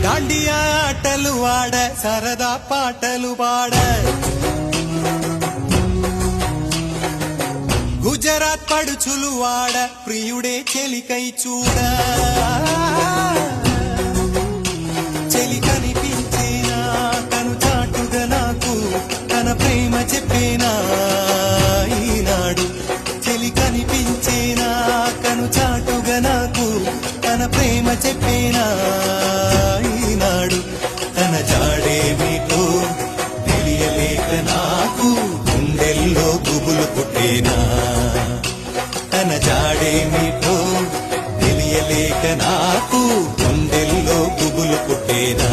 దాండియా ఆటలు ఆడ సరదా పాటలు పాడ గుజరాత్ పడుచులు వాడ ప్రియుడే చెలికై చూడ చెలి కనిపించేనా కను చాటుగా నాకు తన ప్రేమ చెప్పేనా ఈనాడు చెలి కనిపించేనా కను చాటుగా నాకు తన ప్రేమ చెప్పేనా ఈనాడు తన జాడేమిటో తెలియలేక నాకు గుండెల్లో గుబులు పుట్టేనా తన జాడేమిటో తెలియలేక నాకు గుండెల్లో గుబులు పుట్టేనా